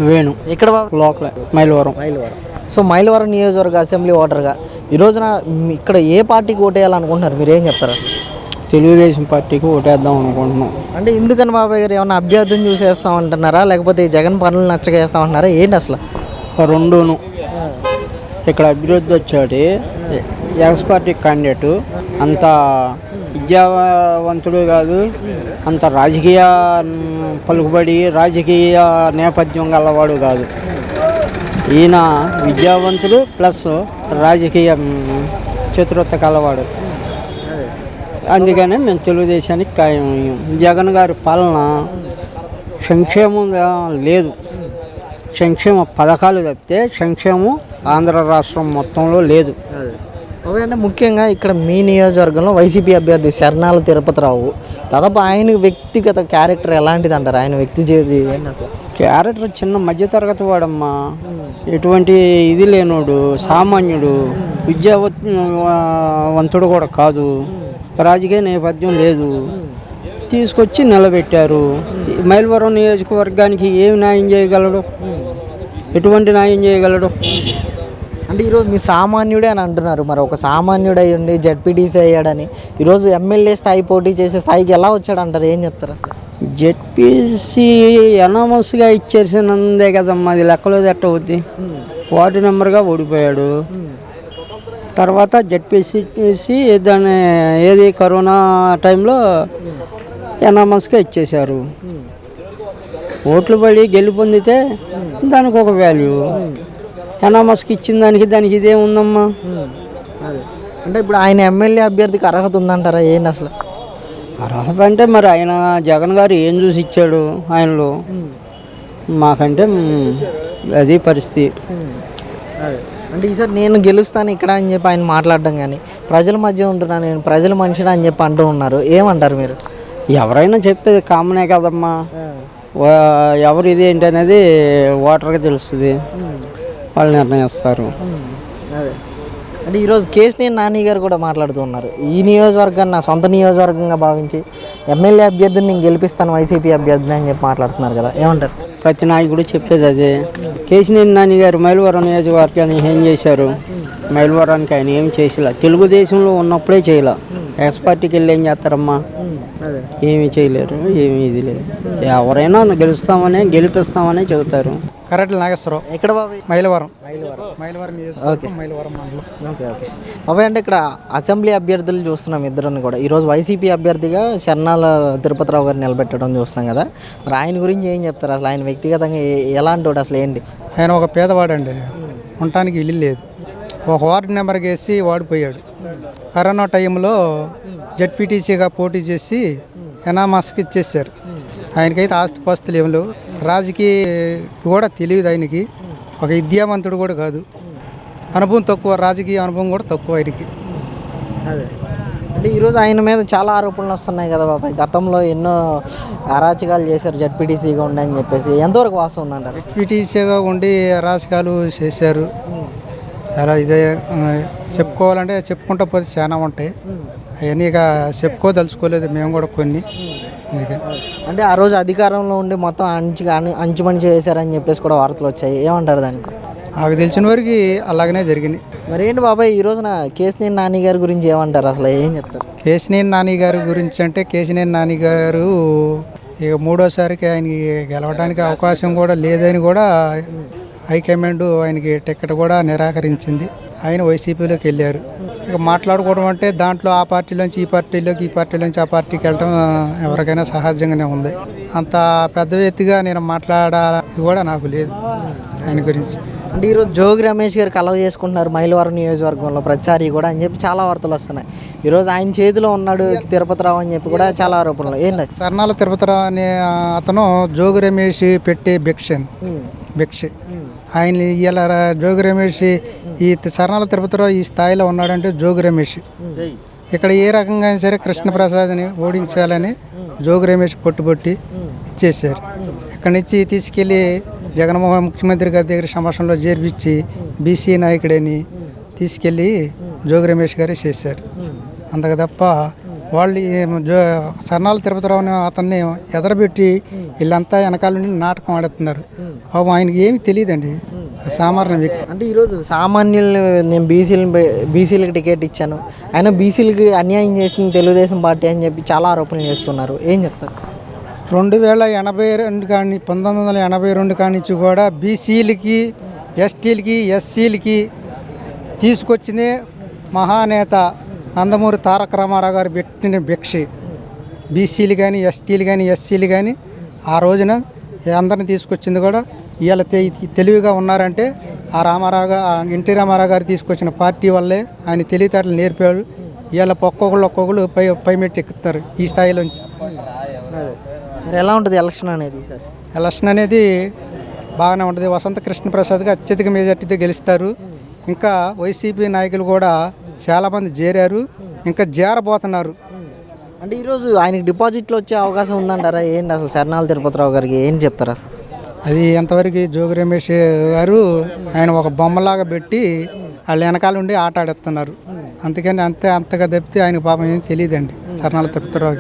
వేణు ఇక్కడ local Mylavaram. So Mylavaram నియోజకవర్గ assembly ఓటర్గా ఈ రోజున ఇక్కడ ఏ పార్టీకి ఓటేయాలనుకుంటున్నారు, మీరు ఏం చెప్తారు? తెలుగుదేశం పార్టీకి ఓటేద్దాం అనుకుంటున్నాం. అంటే ఎందుకని బాబాయ్ గారు, ఏమన్నా అభ్యర్థిని చూసేస్తామంటున్నారా, లేకపోతే జగన్ పనులు నచ్చగేస్తామంటున్నారా, ఏంటి అసలు? రెండును. ఇక్కడ అభివృద్ధి వచ్చాడు ఎక్స్ పార్టీ క్యాండిడేటు, అంత విద్యావంతుడు కాదు, అంత రాజకీయ పలుకుబడి రాజకీయ నేపథ్యం గలవాడు కాదు. ఈయన విద్యావంతుడు ప్లస్ రాజకీయ చతురత కలవాడు. అందుకనే మేము తెలుగుదేశానికి ఖాయం. జగన్ గారి పాలన సంక్షేమం లేదు, సంక్షేమ పథకాలు తప్పితే సంక్షేమం ఆంధ్ర రాష్ట్రం మొత్తంలో లేదు. అంటే ముఖ్యంగా ఇక్కడ మీ నియోజకవర్గంలో వైసీపీ అభ్యర్థి శరణాల తిరుపతిరావు, దాదాపు ఆయన వ్యక్తిగత క్యారెక్టర్ ఎలాంటిది అంటారు? ఆయన వ్యక్తి క్యారెక్టర్ చిన్న మధ్యతరగతి వాడమ్మా, ఎటువంటి ఇది లేనోడు, సామాన్యుడు, విద్యావంతుడు కూడా కాదు, రాజకీయ నేపథ్యం లేదు. తీసుకొచ్చి నిలబెట్టారు. మైలవరం నియోజకవర్గానికి ఏమి న్యాయం చేయగలడు? ఎటువంటి న్యాయం చేయగలడు? అంటే ఈరోజు మీరు సామాన్యుడే అని అంటున్నారు, మరి ఒక సామాన్యుడు అయ్యి ఉండి జెడ్పీటీసీ అయ్యాడని ఈరోజు ఎమ్మెల్యే స్థాయి పోటీ చేసే స్థాయికి ఎలా వచ్చాడు అంటారు, ఏం చెప్తారు? జెడ్పీసీ ఎనామస్గా ఇచ్చేసినందే కదమ్మా, అది లెక్కలో ఎట్ట అవుద్ది? వార్డు నెంబర్గా ఓడిపోయాడు. తర్వాత జెడ్పీసీ దాన్ని ఏది కరోనా టైంలో ఎనామస్గా ఇచ్చేశారు. ఓట్లు పడి గెలుపొందితే దానికి ఒక వాల్యూ, ఎనామస్కి ఇచ్చిన దానికి ఇదే ఉందమ్మా. అంటే ఇప్పుడు ఆయన ఎమ్మెల్యే అభ్యర్థికి అర్హత ఉందంటారా, ఏంటి అసలు? అర్హత అంటే మరి ఆయన జగన్ గారు ఏం చూసి ఇచ్చాడు ఆయనలో? మాకంటే అది పరిస్థితి. అంటే ఈసారి నేను గెలుస్తాను ఇక్కడ అని చెప్పి ఆయన మాట్లాడడం, కానీ ప్రజల మధ్య ఉంటున్నాను నేను, ప్రజల మనిషిని అని చెప్పి అంటూ ఉన్నారు, ఏమంటారు మీరు? ఎవరైనా చెప్పేది కామనే కదమ్మా. ఎవరు ఇది ఏంటి అనేది ఓటర్కి తెలుస్తుంది, వాళ్ళు నిర్ణయిస్తారు. అంటే ఈరోజు కేశినేని నాని గారు కూడా మాట్లాడుతూ ఉన్నారు, ఈ నియోజకవర్గాన్ని నా సొంత నియోజకవర్గంగా భావించి ఎమ్మెల్యే అభ్యర్థిని నేను గెలిపిస్తాను వైసీపీ అభ్యర్థిని అని చెప్పి మాట్లాడుతున్నారు కదా, ఏమంటారు? ప్రతి నాయకుడు చెప్పేది అదే. కేశినేని నాని గారు మైలవరం నియోజకవర్గాన్ని ఏం చేశారు? మైలవరానికి ఆయన ఏం చేసిలా, తెలుగుదేశంలో ఉన్నప్పుడే చేయలే. ఎక్స్ పార్టీకి వెళ్ళి ఏం చేస్తారమ్మా? ఏమీ చేయలేరు, ఏమీ ఇది లేదు. ఎవరైనా గెలిపిస్తామనే చెబుతారు. కరెక్ట్ నాగేశ్వరరావు. ఎక్కడ బాబు? మైలవరం నియోజకవర్గం, మైలవరం మండలం. ఓకే. బాబాయ్, అంటే ఇక్కడ అసెంబ్లీ అభ్యర్థులు చూస్తున్నాం ఇద్దరిని కూడా. ఈరోజు వైసీపీ అభ్యర్థిగా శరణాల తిరుపతిరావు గారిని నిలబెట్టడం చూస్తున్నాం కదా, మరి ఆయన గురించి ఏం చెప్తారు? అసలు ఆయన వ్యక్తిగతంగా ఎలాంటి వాడు, అసలు ఏంటి? ఆయన ఒక పేదవాడండి, ఉండటానికి ఇల్లు లేదు, ఒక వార్డు నెంబర్కి వేసి వాడిపోయాడు. కరోనా టైంలో జెడ్పీటీసీగా పోటీ చేసి ఎనామస్కి ఇచ్చేసారు. ఆయనకైతే ఆస్తిపాస్తులు ఏమి లేవు, రాజకీయ కూడా తెలియదు ఆయనకి, ఒక విద్యావంతుడు కూడా కాదు, అనుభవం తక్కువ, రాజకీయ అనుభవం కూడా తక్కువ ఆయనకి. అంటే ఈరోజు ఆయన మీద చాలా ఆరోపణలు వస్తున్నాయి కదా బాబాయ్, గతంలో ఎన్నో అరాచకాలు చేశారు జెడ్పీటీసీగా ఉండి అని చెప్పేసి, ఎంతవరకు వాస్తవం ఉందంటారు? జెడ్పీటీసీగా ఉండి అరాచకాలు చేశారు. అలా ఇదే చెప్పుకోవాలంటే చెప్పుకుంటా పోతే చాలా ఉంటాయి, అవన్నీ ఇక చెప్పుకోదలుచుకోలేదు మేము కూడా కొన్ని. అంటే ఆ రోజు అధికారంలో ఉండి మొత్తం అంచుమంచి చేశారని చెప్పేసి కూడా వార్తలు వచ్చాయి, ఏమంటారు దానికి? నాకు తెలిసిన వరకు అలాగనే జరిగినాయి. మరి ఏంటి బాబాయ్, ఈ రోజున కేశినేని నాని గారి గురించి ఏమంటారు, అసలు ఏం చెప్తారు? కేశినేని నాని గారి గురించి అంటే, కేశినేని నాని గారు ఇక మూడోసారికి ఆయనకి గెలవడానికి అవకాశం కూడా లేదని కూడా హైకమాండ్ ఆయనకి టికెట్ కూడా నిరాకరించింది. ఆయన వైసీపీలోకి వెళ్ళారు. ఇక మాట్లాడుకోవడం అంటే దాంట్లో ఆ పార్టీలోంచి ఈ పార్టీలోకి, ఈ పార్టీలోంచి ఆ పార్టీకి వెళ్ళడం ఎవరికైనా సహజంగానే ఉంది. అంత పెద్ద వ్యక్తిగా నేను మాట్లాడాలి కూడా నాకు లేదు ఆయన గురించి. అంటే ఈరోజు జోగి రమేష్ గారు కలవ చేసుకుంటున్నారు మైలవరం నియోజకవర్గంలో ప్రతిసారి కూడా అని చెప్పి చాలా వార్తలు వస్తున్నాయి. ఈరోజు ఆయన చేతిలో ఉన్నాడు తిరుపతిరావు అని చెప్పి కూడా చాలా ఆరోపణలు. ఏంటి? శరణాల తిరుపతిరావు అనే అతను జోగి రమేష్ పెట్టే భిక్ష ఆయన ఇలా జోగి రమేష్, ఈ శరణాల తిరుపతిరావు ఈ స్థాయిలో ఉన్నాడంటే జోగి రమేష్ ఇక్కడ ఏ రకంగా అయినా సరే కృష్ణప్రసాద్ని ఓడించాలని జోగి రమేష్ పట్టుబట్టి ఇచ్చేసారు. ఇక్కడి నుంచి తీసుకెళ్ళి జగన్మోహన్ ముఖ్యమంత్రి గారి దగ్గర సమావేశంలో చేర్పించి బీసీ నాయకుడని తీసుకెళ్ళి జోగి రమేష్ గారే చేశారు. అంతకు తప్ప వాళ్ళు సర్నాల తిరుపతిరావు అనే అతన్ని ఎదరబెట్టి వీళ్ళంతా వెనకాల నుండి నాటకం ఆడుతున్నారు. పాపం ఆయనకి ఏమి తెలియదండి, సామాన్య వ్యక్తి. అంటే ఈరోజు సామాన్యులు నేను బీసీలకు టికెట్ ఇచ్చాను, ఆయన బీసీలకి అన్యాయం చేసింది తెలుగుదేశం పార్టీ అని చెప్పి చాలా ఆరోపణలు చేస్తున్నారు. ఏం చెప్తారు? 2082 కానీ 1982 కాడి నుంచి కూడా బీసీలకి, ఎస్టీలకి, ఎస్సీలకి తీసుకొచ్చిందే మహానేత నందమూరి తారక రామారావు గారు పెట్టిన భిక్ష. బీసీలు కానీ, ఎస్టీలు కానీ, ఎస్సీలు కానీ ఆ రోజున అందరిని తీసుకొచ్చింది కూడా ఇవాళ తెలివిగా ఉన్నారంటే ఆ ఎన్టీ రామారావు గారు తీసుకొచ్చిన పార్టీ వల్లే. ఆయన తెలివితేటలు నేర్పాడు. ఇవాళ ఒక్కొక్కళ్ళు పై మెట్టు ఎక్కుతారు ఈ స్థాయిలోంచి. మరి ఎలా ఉంటుంది ఎలక్షన్ అనేది? సార్ ఎలక్షన్ అనేది బాగానే ఉంటుంది. వసంత కృష్ణప్రసాద్గా అత్యధిక మెజార్టీతో గెలుస్తారు. ఇంకా వైసీపీ నాయకులు కూడా చాలామంది చేరారు, ఇంకా చేరబోతున్నారు. అంటే ఈరోజు ఆయనకి డిపాజిట్లు వచ్చే అవకాశం ఉందంటారా? ఏంటి అసలు సర్నాల తిరుపతిరావు గారికి ఏం చెప్తారా? అది ఎంతవరకు జోగి రమేష్ గారు ఆయన ఒక బొమ్మలాగా పెట్టి వాళ్ళు వెనకాల ఉండి ఆట ఆడుతున్నారు. అందుకని అంతగా తప్పితే ఆయన పాపం ఏం తెలియదండి సర్నాల తిరుపతిరావు.